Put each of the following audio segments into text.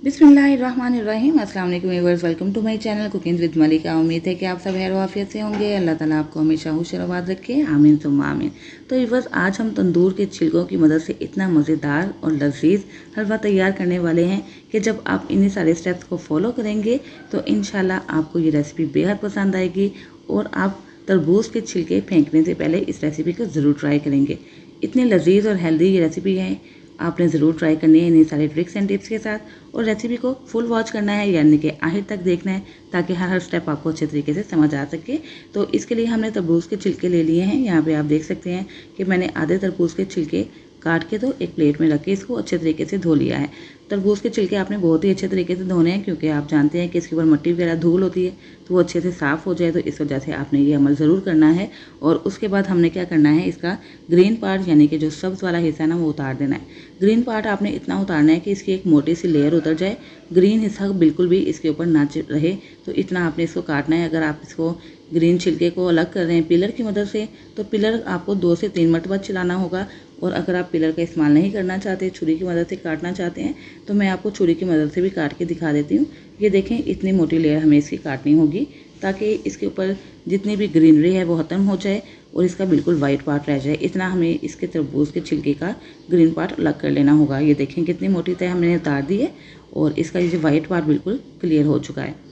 बिस्मिल्लाहिर्रहमानिर्रहीम। अस्सलाम वालेकुम viewers, welcome to my channel cooking with Malika. उम्मीद है कि आप सब खैर आफियत से होंगे। अल्लाह ताला आपको हमेशा खुश और आबाद रखे, आमीन सुम्मा आमीन। तो व्यूअर्स, आज हम तंदूर के छिलकों की मदद से इतना मज़ेदार और लजीज हलवा तैयार करने वाले हैं कि जब आप इन्हीं सारे स्टेप्स को फॉलो करेंगे तो इंशाल्लाह आपको ये रेसिपी बेहद पसंद आएगी और आप तरबूज के छिलके फेंकने से पहले इस रेसिपी को ज़रूर ट्राई करेंगे। इतनी लजीज और हेल्दी ये रेसिपी है, आपने ज़रूर ट्राई करनी है इन्हीं सारे ट्रिक्स एंड टिप्स के साथ। और रेसिपी को फुल वॉच करना है, यानी कि आखिर तक देखना है, ताकि हर स्टेप आपको अच्छे तरीके से समझ आ सके। तो इसके लिए हमने तरबूज के छिलके ले लिए हैं। यहाँ पे आप देख सकते हैं कि मैंने आधे तरबूज के छिलके काट के तो एक प्लेट में रख के इसको अच्छे तरीके से धो लिया है। तरबूज के छिलके आपने बहुत ही अच्छे तरीके से धोने हैं, क्योंकि आप जानते हैं कि इसके ऊपर मिट्टी वगैरह धूल होती है, तो वो अच्छे से साफ़ हो जाए। तो इस वजह से आपने ये अमल ज़रूर करना है। और उसके बाद हमने क्या करना है, इसका ग्रीन पार्ट यानी कि जो सब्ज़ वाला हिस्सा है ना, वो उतार देना है। ग्रीन पार्ट आपने इतना उतारना है कि इसकी एक मोटी सी लेयर उतर जाए, ग्रीन हिस्सा बिल्कुल भी इसके ऊपर ना रहे, तो इतना आपने इसको काटना है। अगर आप इसको ग्रीन छिलके को अलग कर रहे हैं पिलर की मदद से, तो पिलर आपको 2 से 3 मरतबा चलाना होगा। और अगर आप पिलर का इस्तेमाल नहीं करना चाहते, छुरी की मदद से काटना चाहते हैं, तो मैं आपको छुरी की मदद से भी काट के दिखा देती हूँ। ये देखें, इतनी मोटी लेयर हमें इसकी काटनी होगी, ताकि इसके ऊपर जितनी भी ग्रीनरी है वो ख़त्म हो जाए और इसका बिल्कुल वाइट पार्ट रह जाए। इतना हमें इसके तरबूज के छिलके का ग्रीन पार्ट अलग कर लेना होगा। ये देखें, कितनी मोटी तय हमने उतार दी है और इसका ये वाइट पार्ट बिल्कुल क्लियर हो चुका है।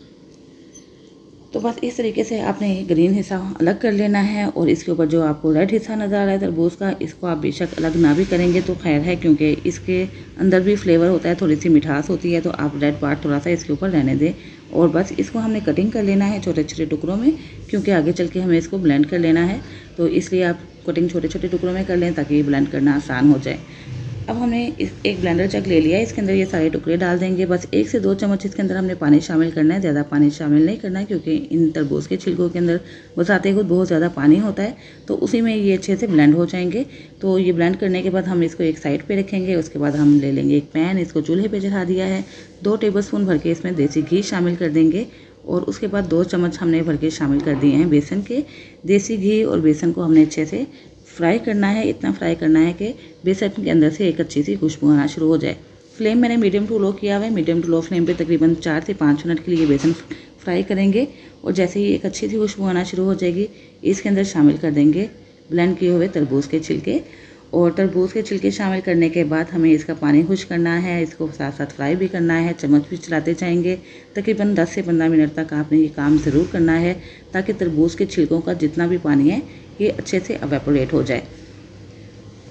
तो बस इस तरीके से आपने ग्रीन हिस्सा अलग कर लेना है। और इसके ऊपर जो आपको रेड हिस्सा नज़र आ रहा है तरबूज का, इसको आप बेशक अलग ना भी करेंगे तो खैर है, क्योंकि इसके अंदर भी फ्लेवर होता है, थोड़ी सी मिठास होती है, तो आप रेड पार्ट थोड़ा सा इसके ऊपर रहने दें। और बस इसको हमने कटिंग कर लेना है छोटे छोटे टुकड़ों में, क्योंकि आगे चल के हमें इसको ब्लेंड कर लेना है। तो इसलिए आप कटिंग छोटे छोटे टुकड़ों में कर लें, ताकि ये ब्लेंड करना आसान हो जाए। अब हमने एक ब्लेंडर जग ले लिया है, इसके अंदर ये सारे टुकड़े डाल देंगे। बस 1 से 2 चम्मच इसके अंदर हमने पानी शामिल करना है, ज़्यादा पानी शामिल नहीं करना है, क्योंकि इन तरबूज के छिलकों के अंदर बताते खुद बहुत ज़्यादा पानी होता है, तो उसी में ये अच्छे से ब्लेंड हो जाएंगे। तो ये ब्लेंड करने के बाद हम इसको एक साइड पे रखेंगे। उसके बाद हम ले लेंगे एक पैन, इसको चूल्हे पे चढ़ा दिया है। 2 टेबलस्पून भर के इसमें देसी घी शामिल कर देंगे। और उसके बाद 2 चम्मच हमने भर के शामिल कर दिए हैं बेसन के। देसी घी और बेसन को हमने अच्छे से फ्राई करना है, इतना फ्राई करना है कि बेसन के अंदर से एक अच्छी सी खुशबू आना शुरू हो जाए। फ्लेम मैंने मीडियम टू लो किया हुआ है। मीडियम टू लो फ्लेम पे तकरीबन 4 से 5 मिनट के लिए बेसन फ्राई करेंगे। और जैसे ही एक अच्छी सी खुशबू आना शुरू हो जाएगी, इसके अंदर शामिल कर देंगे ब्लेंड किए हुए तरबूज के छिलके। और तरबूज के छिलके शामिल करने के बाद हमें इसका पानी खुश करना है, इसको साथ साथ फ्राई भी करना है, चम्मच भी चलाते जाएंगे। तकरीबन 10 से 15 मिनट तक आपने ये काम ज़रूर करना है, ताकि तरबूज के छिलकों का जितना भी पानी है ये अच्छे से एवेपोरेट हो जाए।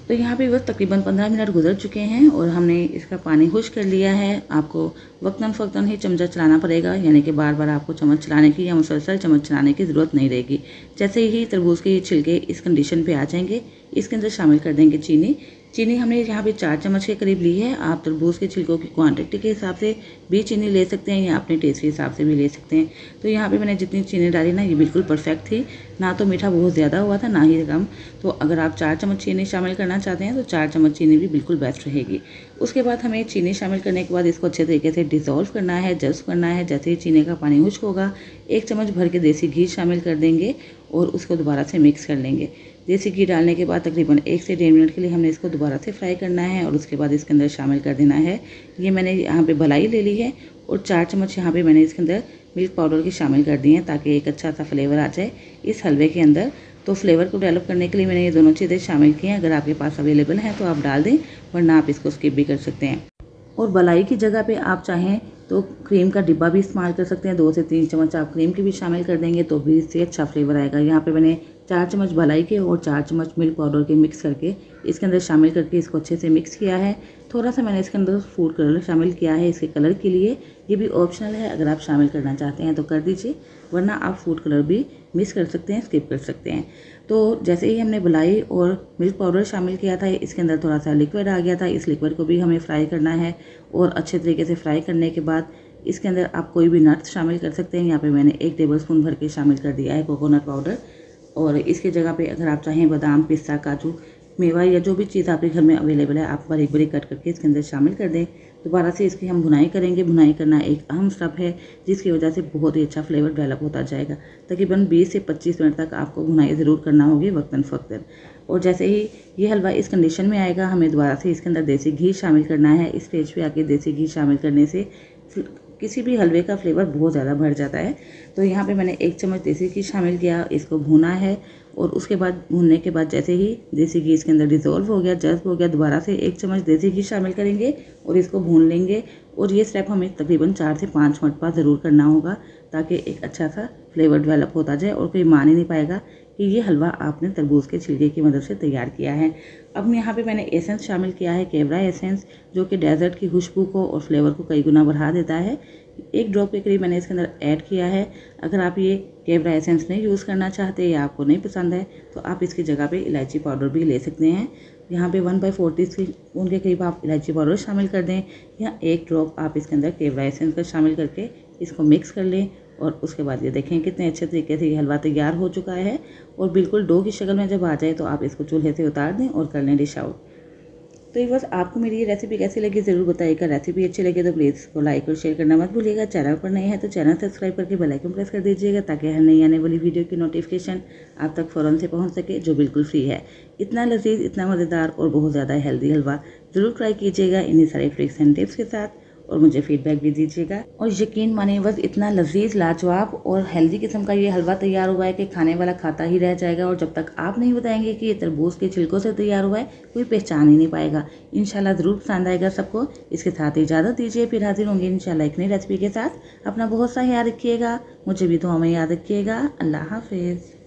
तो यहाँ पे बस तकरीबन 15 मिनट गुजर चुके हैं और हमने इसका पानी खुश कर लिया है। आपको वक्तन फ़क्तन ही चमचा चलाना पड़ेगा, यानी कि बार बार आपको चम्मच चलाने की या मुसलसल चम्मच चलाने की ज़रूरत नहीं रहेगी। जैसे ही तरबूज के छिलके इस कंडीशन पे आ जाएंगे, इसके अंदर शामिल कर देंगे चीनी। चीनी हमने यहाँ पे 4 चम्मच के करीब ली है। आप तरबूज के छिलकों की क्वांटिटी के हिसाब से भी चीनी ले सकते हैं, या अपने टेस्ट के हिसाब से भी ले सकते हैं। तो यहाँ पे मैंने जितनी चीनी डाली ना, ये बिल्कुल परफेक्ट थी, ना तो मीठा बहुत ज़्यादा हुआ था ना ही कम। तो अगर आप 4 चम्मच चीनी शामिल करना चाहते हैं तो 4 चम्मच चीनी भी बिल्कुल बेस्ट रहेगी। उसके बाद हमें चीनी शामिल करने के बाद इसको अच्छे तरीके से डिज़ोल्व करना है, जस्ट करना है। जैसे ही चीनी का पानी खुश्क होगा, 1 चम्मच भर के देसी घी शामिल कर देंगे और उसको दोबारा से मिक्स कर लेंगे। देसी घी डालने के बाद तकरीबन 1 से 1.5 मिनट के लिए हमने इसको दोबारा से फ्राई करना है। और उसके बाद इसके अंदर शामिल कर देना है, ये मैंने यहाँ पे भलाई ले ली है और 4 चम्मच यहाँ पे मैंने इसके अंदर मिल्क पाउडर की शामिल कर दी है, ताकि एक अच्छा सा फ्लेवर आ जाए इस हलवे के अंदर। तो फ्लेवर को डेवलप करने के लिए मैंने ये दोनों चीज़ें शामिल की हैं। अगर आपके पास अवेलेबल हैं तो आप डाल दें, वरना आप इसको स्किप भी कर सकते हैं। और मलाई की जगह पे आप चाहें तो क्रीम का डिब्बा भी इस्तेमाल कर सकते हैं। 2 से 3 चम्मच आप क्रीम की भी शामिल कर देंगे तो भी इससे अच्छा फ्लेवर आएगा। यहाँ पे मैंने 4 चम्मच मलाई के और 4 चम्मच मिल्क पाउडर के मिक्स करके इसके अंदर शामिल करके इसको अच्छे से मिक्स किया है। थोड़ा सा मैंने इसके अंदर फूड कलर शामिल किया है इसके कलर के लिए। ये भी ऑप्शनल है, अगर आप शामिल करना चाहते हैं तो कर दीजिए, वरना आप फूड कलर भी मिक्स कर सकते हैं, स्किप कर सकते हैं। तो जैसे ही हमने मलाई और मिल्क पाउडर शामिल किया था, इसके अंदर थोड़ा सा लिक्विड आ गया था। इस लिक्विड को भी हमें फ्राई करना है। और अच्छे तरीके से फ्राई करने के बाद इसके अंदर आप कोई भी नट्स शामिल कर सकते हैं। यहाँ पे मैंने 1 टेबलस्पून भर के शामिल कर दिया है कोकोनट पाउडर। और इसकी जगह पे अगर आप चाहें बादाम, पिस्ता, काजू, मेवा या जो भी चीज़ आपके घर में अवेलेबल है, आप बारीक बारीक कट करके इसके अंदर शामिल कर दें। दोबारा से इसकी हम भुनाई करेंगे। भुनाई करना एक अहम स्टेप है, जिसकी वजह से बहुत ही अच्छा फ्लेवर डेवलप होता जाएगा। तकरीबन 20 से 25 मिनट तक आपको भुनाई ज़रूर करना होगी वक्तन फ़क्तन। और जैसे ही ये हलवा इस कंडीशन में आएगा, हमें दोबारा से इसके अंदर देसी घी शामिल करना है। इस स्टेज पे आके देसी घी शामिल करने से किसी भी हलवे का फ्लेवर बहुत ज़्यादा बढ़ जाता है। तो यहाँ पे मैंने 1 चम्मच देसी घी शामिल किया, इसको भूना है और उसके बाद भूनने के बाद जैसे ही देसी घी इसके अंदर डिज़ोल्व हो गया, जज़्ब हो गया, दोबारा से 1 चम्मच देसी घी शामिल करेंगे और इसको भून लेंगे। और ये स्टेप हमें तकरीबन 4 से 5 मरतबा ज़रूर करना होगा ताकि एक अच्छा सा फ्लेवर डेवलप होता जाए और कोई मान ही नहीं पाएगा कि ये हलवा आपने तरबूज के छिलके की मदद से तैयार किया है। अब यहाँ पे मैंने एसेंस शामिल किया है, केवड़ा एसेंस, जो कि डेजर्ट की खुशबू को और फ्लेवर को कई गुना बढ़ा देता है। 1 ड्रॉप के करीब मैंने इसके अंदर ऐड किया है। अगर आप ये केवड़ा एसेंस नहीं यूज़ करना चाहते या आपको नहीं पसंद है तो आप इसकी जगह पे इलायची पाउडर भी ले सकते हैं। यहाँ पे 1/4 टीस्पून के करीब आप इलायची पाउडर शामिल कर दें या 1 ड्रॉप आप इसके अंदर केवड़ा एसेंस का शामिल करके इसको मिक्स कर लें। और उसके बाद ये देखें कितने अच्छे तरीके से ये हलवा तैयार हो चुका है और बिल्कुल डो की शक्ल में जब आ जाए तो आप इसको चूल्हे से उतार दें और कर लें डिश आउट। तो बस आपको मेरी ये रेसिपी कैसी लगी ज़रूर बताइएगा। रेसिपी अच्छी लगे तो प्लीज़ इसको लाइक और शेयर करना मत भूलिएगा। चैनल पर नए हैं तो चैनल सब्सक्राइब करके बेल आइकन प्रेस कर दीजिएगा ताकि हर नई आने वाली वीडियो की नोटिफिकेशन आप तक फ़ौरन से पहुंच सके, जो बिल्कुल फ्री है। इतना लजीज, इतना मज़ेदार और बहुत ज़्यादा हेल्दी हलवा ज़रूर ट्राई कीजिएगा इन्हीं सारे ट्रिक्स एंड टिप्स के साथ और मुझे फीडबैक भी दीजिएगा। और यकीन मानिए बस इतना लजीज, लाजवाब और हेल्दी किस्म का ये हलवा तैयार हुआ है कि खाने वाला खाता ही रह जाएगा। और जब तक आप नहीं बताएंगे कि ये तरबूज के छिलकों से तैयार हुआ है कोई पहचान ही नहीं पाएगा। इंशाल्लाह ज़रूर पसंद आएगा सबको। इसके साथ ही इजाज़त दीजिए, फिर हाजिर होंगे इंशाल्लाह एक नई रेसिपी के साथ। अपना बहुत सा ख्याल रखिएगा, मुझे भी दुआ में याद रखिएगा। अल्लाह हाफिज़।